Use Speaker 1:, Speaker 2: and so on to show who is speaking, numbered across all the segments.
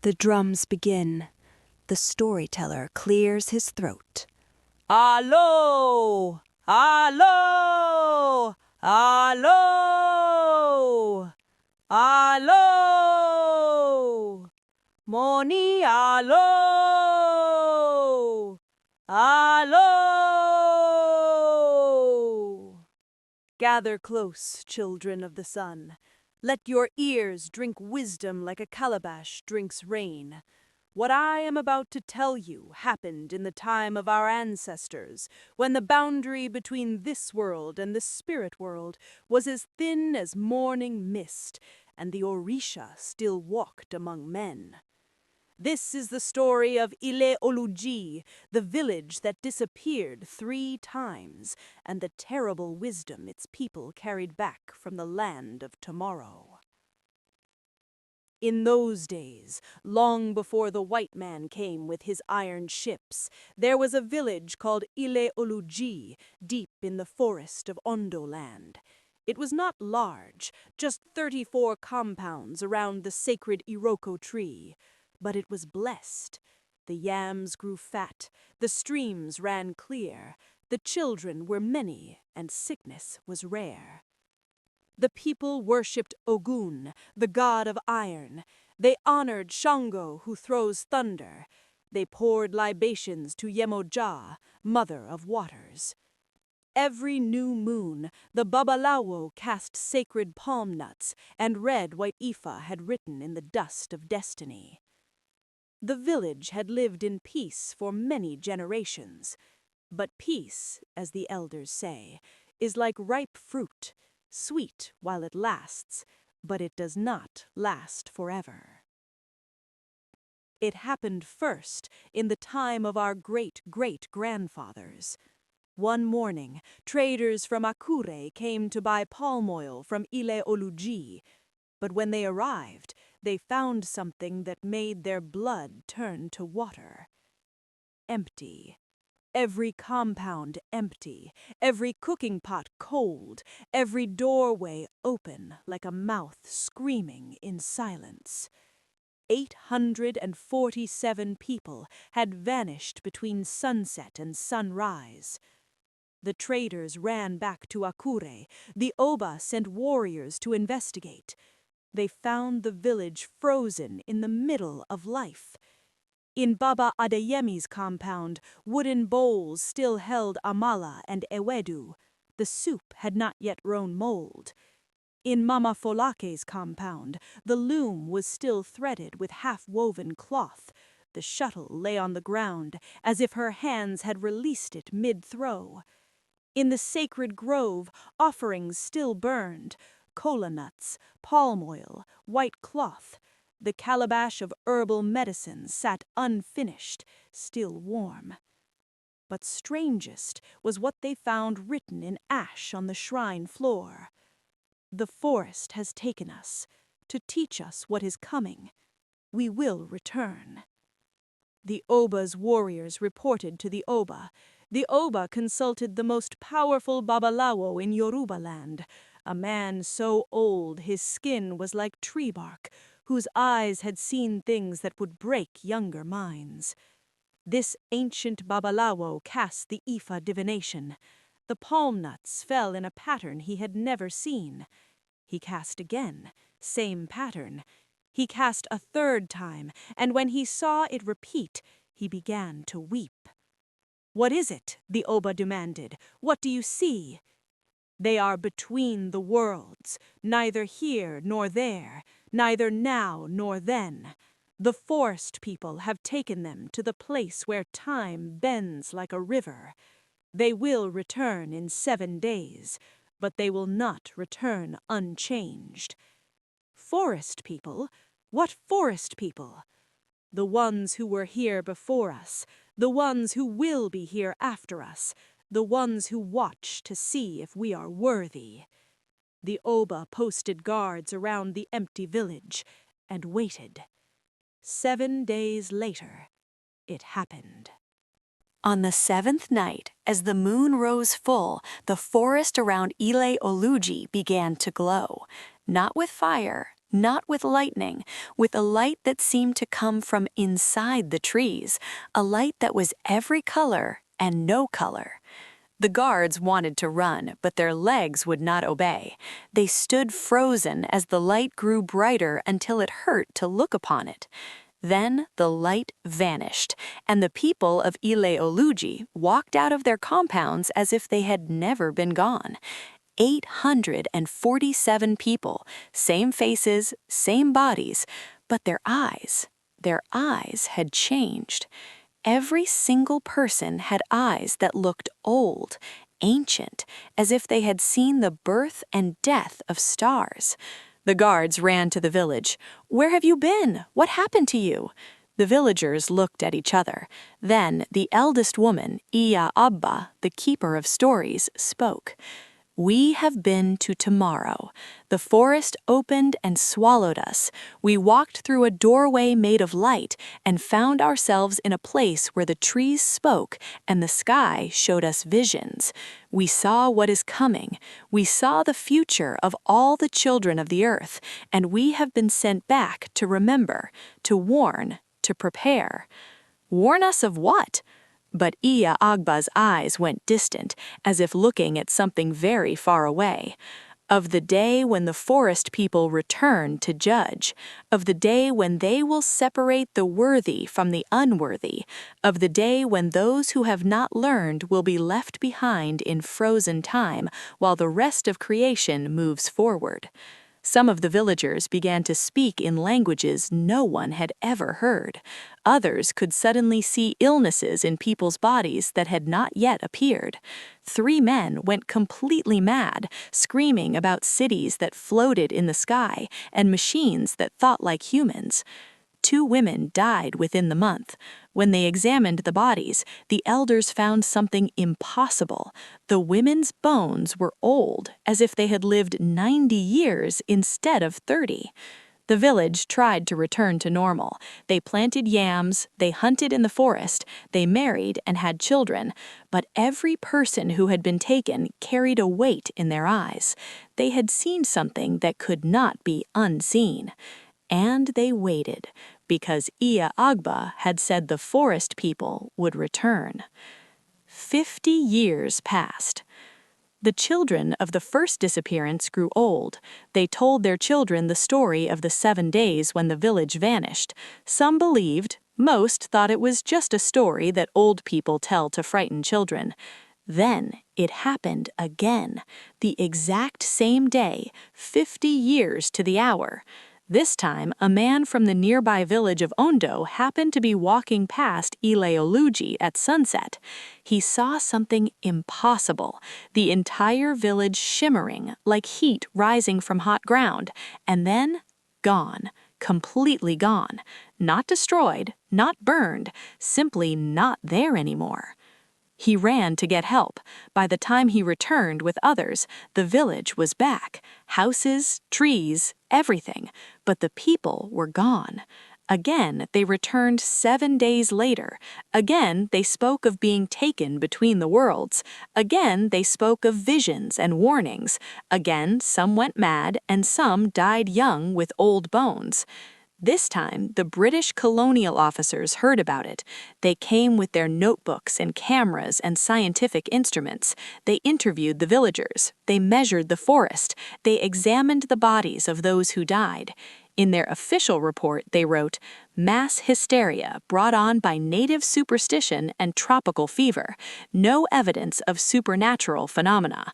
Speaker 1: The drums begin. The storyteller clears his throat.
Speaker 2: Allo! Allo! Allo! Allo! Moni allo! Allo! Gather close, children of the sun. Let your ears drink wisdom like a calabash drinks rain. What I am about to tell you happened in the time of our ancestors, when the boundary between this world and the spirit world was as thin as morning mist, and the Orisha still walked among men. This is the story of Ile-Oluji, the village that disappeared 3 times, and the terrible wisdom its people carried back from the land of tomorrow. In those days, long before the white man came with his iron ships, there was a village called Ile-Oluji, deep in the forest of Ondo land. It was not large, just 34 compounds around the sacred Iroko tree. But it was blessed. The yams grew fat, the streams ran clear, the children were many, and sickness was rare. The people worshipped Ogun, the god of iron. They honored Shango, who throws thunder. They poured libations to Yemoja, mother of waters. Every new moon, the Babalawo cast sacred palm nuts and read what Ifa had written in the dust of destiny. The village had lived in peace for many generations. But peace, as the elders say, is like ripe fruit, sweet while it lasts, but it does not last forever. It happened first in the time of our great-great-grandfathers. One morning, traders from Akure came to buy palm oil from Ile-Oluji, but when they arrived, they found something that made their blood turn to water. Empty. Every compound empty, every cooking pot cold, every doorway open like a mouth screaming in silence. 847 people had vanished between sunset and sunrise. The traders ran back to Akure. The Oba sent warriors to investigate. They found the village frozen in the middle of life. In Baba Adeyemi's compound, wooden bowls still held amala and ewedu. The soup had not yet grown mold. In Mama Folake's compound, the loom was still threaded with half-woven cloth. The shuttle lay on the ground, as if her hands had released it mid-throw. In the sacred grove, offerings still burned. Kola nuts, palm oil, white cloth. The calabash of herbal medicines sat unfinished, still warm. But strangest was what they found written in ash on the shrine floor. The forest has taken us, to teach us what is coming. We will return. The Oba's warriors reported to the Oba. The Oba consulted the most powerful Babalawo in Yoruba land, a man so old his skin was like tree bark, whose eyes had seen things that would break younger minds. This ancient Babalawo cast the Ifa divination. The palm nuts fell in a pattern he had never seen. He cast again, same pattern. He cast a 3rd time, and when he saw it repeat, he began to weep. "What is it?" the Oba demanded. "What do you see?" "They are between the worlds, neither here nor there, neither now nor then. The forest people have taken them to the place where time bends like a river. They will return in 7 days, but they will not return unchanged." "Forest people? What forest people?" "The ones who were here before us, the ones who will be here after us, the ones who watch to see if we are worthy." The Oba posted guards around the empty village and waited. 7 days later, it happened.
Speaker 1: On the 7th night, as the moon rose full, the forest around Ile-Oluji began to glow, not with fire,
Speaker 3: Not with lightning, with a light that seemed to come from inside the trees, a light that was every color and no color. The guards wanted to run, but their legs would not obey. They stood frozen as the light grew brighter until it hurt to look upon it. Then the light vanished, and the people of Ile-Oluji walked out of their compounds as if they had never been gone. 847 people, same faces, same bodies, but their eyes had changed. Every single person had eyes that looked old, ancient, as if they had seen the birth and death of stars. The guards ran to the village. "Where have you been? What happened to you?" The villagers looked at each other. Then the eldest woman, Iya Abba, the keeper of stories, spoke. "We have been to tomorrow. The forest opened and swallowed us. We walked through a doorway made of light and found ourselves in a place where the trees spoke and the sky showed us visions. We saw what is coming. We saw the future of all the children of the earth, and we have been sent back to remember, to warn, to prepare." "Warn us of what?" But Iya Agba's eyes went distant, as if looking at something very far away. "Of the day when the forest people return to judge, of the day when they will separate the worthy from the unworthy, of the day when those who have not learned will be left behind in frozen time while the rest of creation moves forward." Some of the villagers began to speak in languages no one had ever heard. Others could suddenly see illnesses in people's bodies that had not yet appeared. 3 men went completely mad, screaming about cities that floated in the sky and machines that thought like humans. 2 women died within the month. When they examined the bodies, the elders found something impossible. The women's bones were old, as if they had lived 90 years instead of 30. The village tried to return to normal. They planted yams, they hunted in the forest, they married and had children. But every person who had been taken carried a weight in their eyes. They had seen something that could not be unseen. And they waited, because Iya Agba had said the forest people would return. 50 years passed. The children of the first disappearance grew old. They told their children the story of the 7 days when the village vanished. Some believed, most thought it was just a story that old people tell to frighten children. Then it happened again, the exact same day, 50 years to the hour. This time, a man from the nearby village of Ondo happened to be walking past Ile-Oluji at sunset. He saw something impossible, the entire village shimmering like heat rising from hot ground, and then gone, completely gone. Not destroyed, not burned, simply not there anymore. He ran to get help. By the time he returned with others, the village was back. Houses, trees, everything. But the people were gone. Again, they returned 7 days later. Again, they spoke of being taken between the worlds. Again, they spoke of visions and warnings. Again, some went mad and some died young with old bones. This time, the British colonial officers heard about it. They came with their notebooks and cameras and scientific instruments. They interviewed the villagers. They measured the forest. They examined the bodies of those who died. In their official report, they wrote, "Mass hysteria brought on by native superstition and tropical fever. No evidence of supernatural phenomena."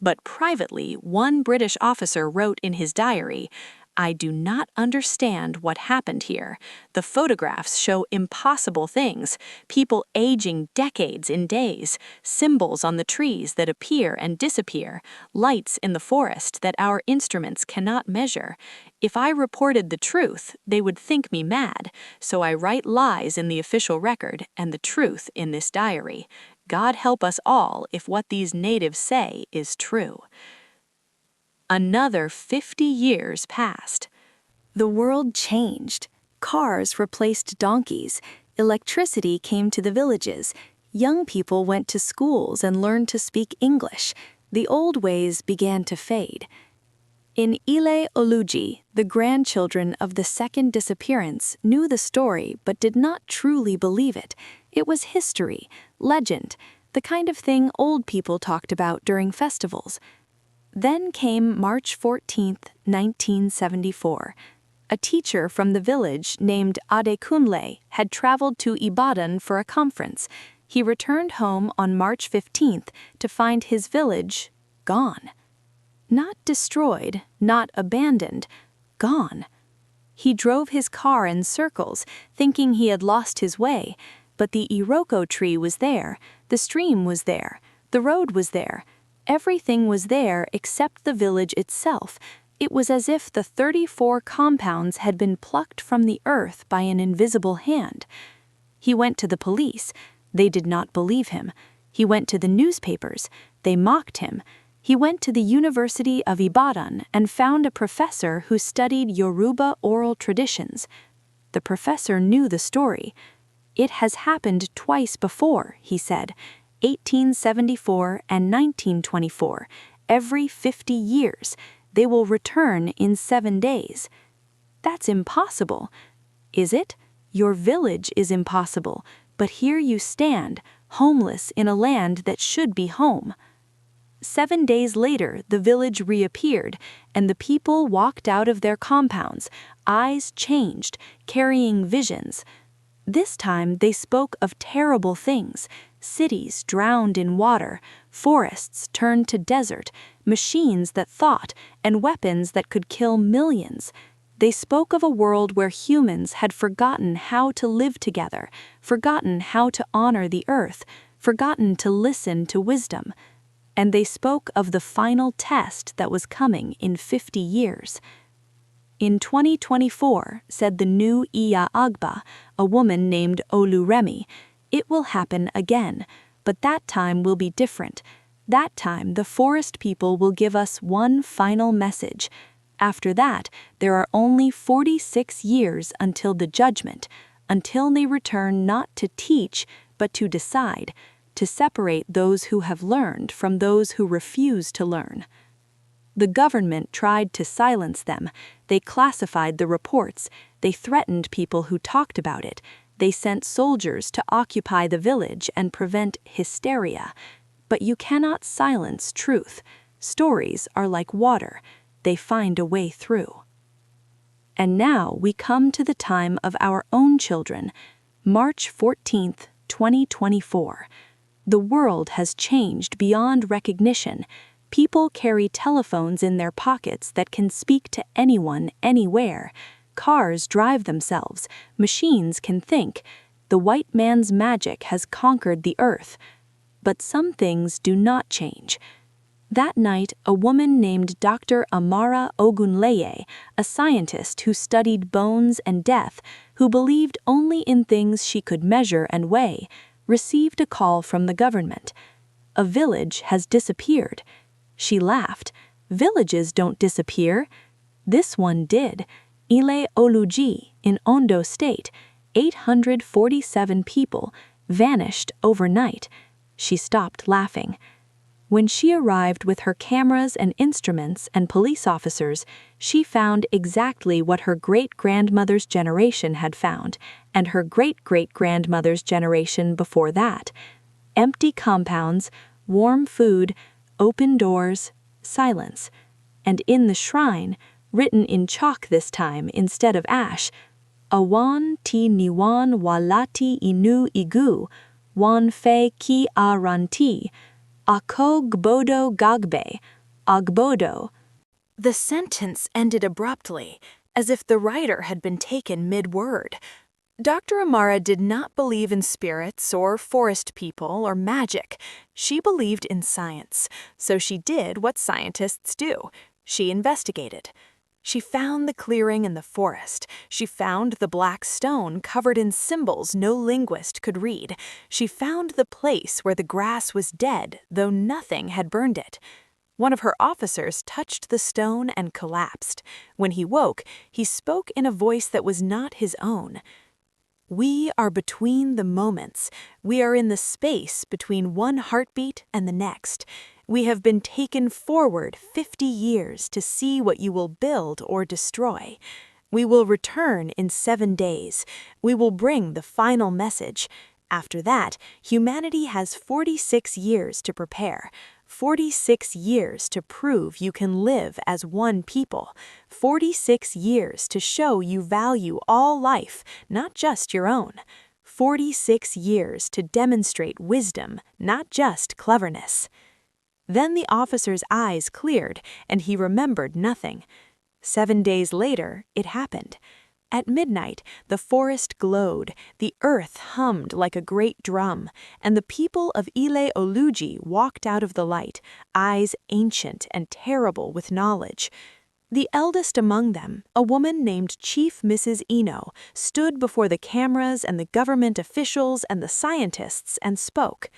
Speaker 3: But privately, one British officer wrote in his diary, "I do not understand what happened here. The photographs show impossible things, people aging decades in days, symbols on the trees that appear and disappear, lights in the forest that our instruments cannot measure. If I reported the truth, they would think me mad, so I write lies in the official record and the truth in this diary. God help us all if what these natives say is true." Another 50 years passed.
Speaker 1: The world changed. Cars replaced donkeys. Electricity came to the villages. Young people went to schools and learned to speak English. The old ways began to fade. In Ile-Oluji, the grandchildren of the second disappearance knew the story but did not truly believe it. It was history, legend, the kind of thing old people talked about during festivals. Then came March 14, 1974. A teacher from the village named Adekunle had traveled to Ibadan for a conference. He returned home on March 15th to find his village gone. Not destroyed, not abandoned, gone. He drove his car in circles, thinking he had lost his way, but the iroko tree was there, the stream was there, the road was there. Everything was there except the village itself. It was as if the 34 compounds had been plucked from the earth by an invisible hand. He went to the police. They did not believe him. He went to the newspapers. They mocked him. He went to the University of Ibadan and found a professor who studied Yoruba oral traditions. The professor knew the story. "It has happened twice before," he said, 1874 and 1924, every 50 years. They will return in 7 days. That's impossible. Is it? Your village is impossible, but here you stand, homeless in a land that should be home. 7 days later, the village reappeared, and the people walked out of their compounds, eyes changed, carrying visions. This time they spoke of terrible things: cities drowned in water, forests turned to desert, machines that thought, and weapons that could kill millions. They spoke of a world where humans had forgotten how to live together, forgotten how to honor the earth, forgotten to listen to wisdom. And they spoke of the final test that was coming in 50 years. In 2024, said the new Iya Agba, a woman named Oluremi, it will happen again, but that time will be different. That time the forest people will give us one final message. After that, there are only 46 years until the judgment, until they return not to teach, but to decide, to separate those who have learned from those who refuse to learn. The government tried to silence them. They classified the reports. They threatened people who talked about it. They sent soldiers to occupy the village and prevent hysteria. But you cannot silence truth. Stories are like water. They find a way through. And now we come to the time of our own children, March 14th, 2024. The world has changed beyond recognition. People carry telephones in their pockets that can speak to anyone, anywhere. Cars drive themselves. Machines can think. The white man's magic has conquered the earth. But some things do not change. That night, a woman named Dr. Amara Ogunleye, a scientist who studied bones and death, who believed only in things she could measure and weigh, received a call from the government. A village has disappeared. She laughed. Villages don't disappear. This one did. Ile-Oluji in Ondo State, 847 people, vanished overnight. She stopped laughing. When she arrived with her cameras and instruments and police officers, she found exactly what her great-grandmother's generation had found, and her great-great-grandmother's generation before that. Empty compounds, warm food, open doors, silence. And in the shrine, written in chalk this time instead of ash, Awan ti niwan walati inu igu, wan fe ki aranti, ako gbodo gagbe, agbodo. The sentence ended abruptly, as if the writer had been taken mid-word. Dr. Amara did not believe in spirits or forest people or magic. She believed in science, so she did what scientists do. She investigated. She found the clearing in the forest. She found the black stone covered in symbols no linguist could read. She found the place where the grass was dead, though nothing had burned it. One of her officers touched the stone and collapsed. When he woke, he spoke in a voice that was not his own. We are between the moments. We are in the space between one heartbeat and the next.
Speaker 3: We have been taken forward 50 years to see what you will build or destroy. We will return in 7 days. We will bring the final message. After that, humanity has 46 years to prepare. 46 years to prove you can live as one people. 46 years to show you value all life, not just your own. 46 years to demonstrate wisdom, not just cleverness. Then the officer's eyes cleared, and he remembered nothing. 7 days later, it happened. At midnight, the forest glowed, the earth hummed like a great drum, and the people of Ile-Oluji walked out of the light, eyes ancient and terrible with knowledge. The eldest among them, a woman named Chief Mrs. Eno, stood before the cameras and the government officials and the scientists and spoke.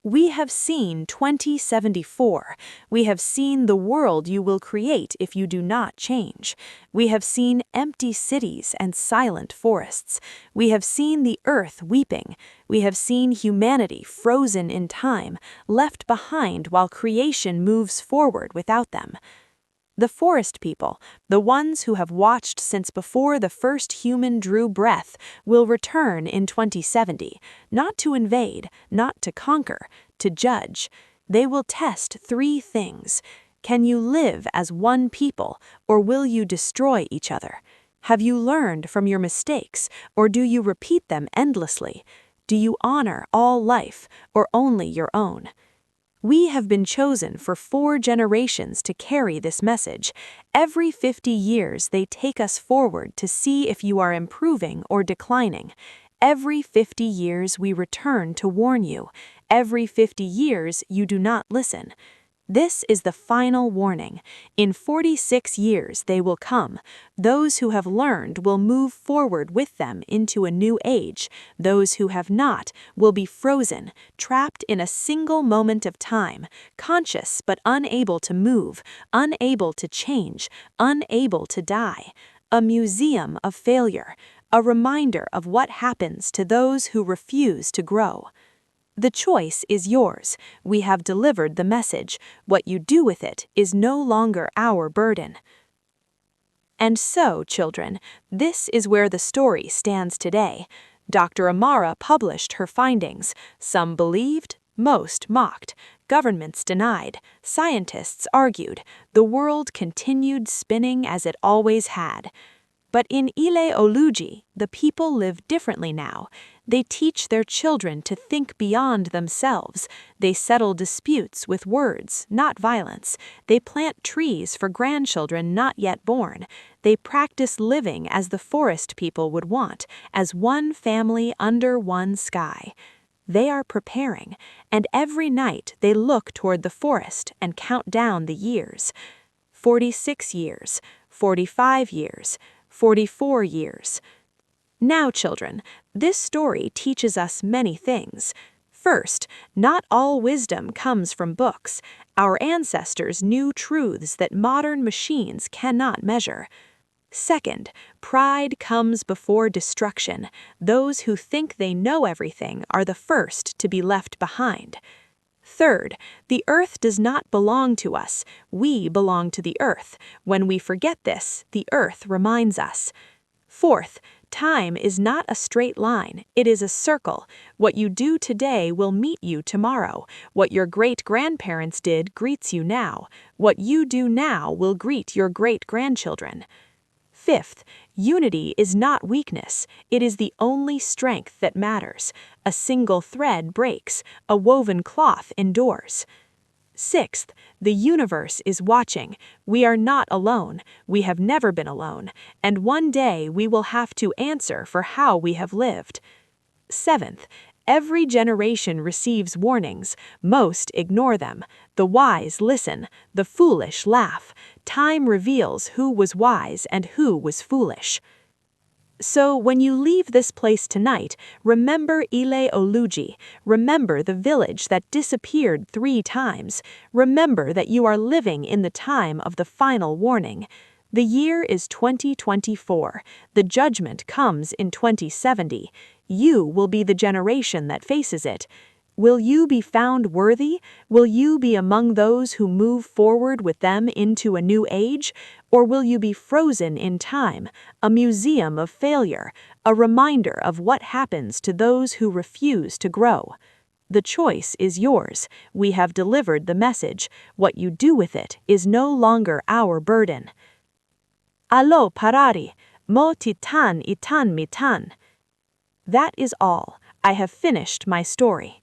Speaker 3: We have seen 2074. We have seen the world you will create if you do not change. We have seen empty cities and silent forests. We have seen the earth weeping. We have seen humanity frozen in time, left behind while creation moves forward without them. The forest people, the ones who have watched since before the first human drew breath, will return in 2070, not to invade, not to conquer, to judge. They will test 3 things. Can you live as one people, or will you destroy each other? Have you learned from your mistakes, or do you repeat them endlessly? Do you honor all life, or only your own? We have been chosen for 4 generations to carry this message. Every 50 years they take us forward to see if you are improving or declining. Every 50 years we return to warn you. Every 50 years you do not listen. This is the final warning. In 46 years they will come. Those who have learned will move forward with them into a new age. Those who have not will be frozen, trapped in a single moment of time, conscious but unable to move, unable to change, unable to die. A museum of failure, a reminder of what happens to those who refuse to grow. The choice is yours. We have delivered the message. What you do with it is no longer our burden. And so, children, this is where the story stands today. Dr. Amara published her findings. Some believed, most mocked. Governments denied. Scientists argued. The world continued spinning as it always had. But in Ile-Oluji, the people live differently now. They teach their children to think beyond themselves. They settle disputes with words, not violence. They plant trees for grandchildren not yet born. They practice living as the forest people would want, as one family under one sky. They are preparing, and every night they look toward the forest and count down the years. 46 years, 45 years, 44 years. Now, children, this story teaches us many things. First, not all wisdom comes from books. Our ancestors knew truths that modern machines cannot measure. Second, pride comes before destruction. Those who think they know everything are the first to be left behind. Third, the earth does not belong to us. We belong to the earth. When we forget this, the earth reminds us. Fourth, time is not a straight line. It is a circle. What you do today will meet you tomorrow. What your great-grandparents did greets you now. What you do now will greet your great-grandchildren. Fifth, unity is not weakness. It is the only strength that matters. A single thread breaks. A woven cloth endures. Sixth, the universe is watching. We are not alone. We have never been alone. And one day we will have to answer for how we have lived. Seventh, every generation receives warnings. Most ignore them. The wise listen. The foolish laugh. Time reveals who was wise and who was foolish. So when you leave this place tonight, remember Ile-Oluji. Remember the village that disappeared 3 times. Remember that you are living in the time of the final warning. The year is 2024. The judgment comes in 2070. You will be the generation that faces it. Will you be found worthy? Will you be among those who move forward with them into a new age? Or will you be frozen in time, a museum of failure, a reminder of what happens to those who refuse to grow? The choice is yours. We have delivered the message. What you do with it is no longer our burden. Allo parari, mo titan itan mitan. That is all. I have finished my story.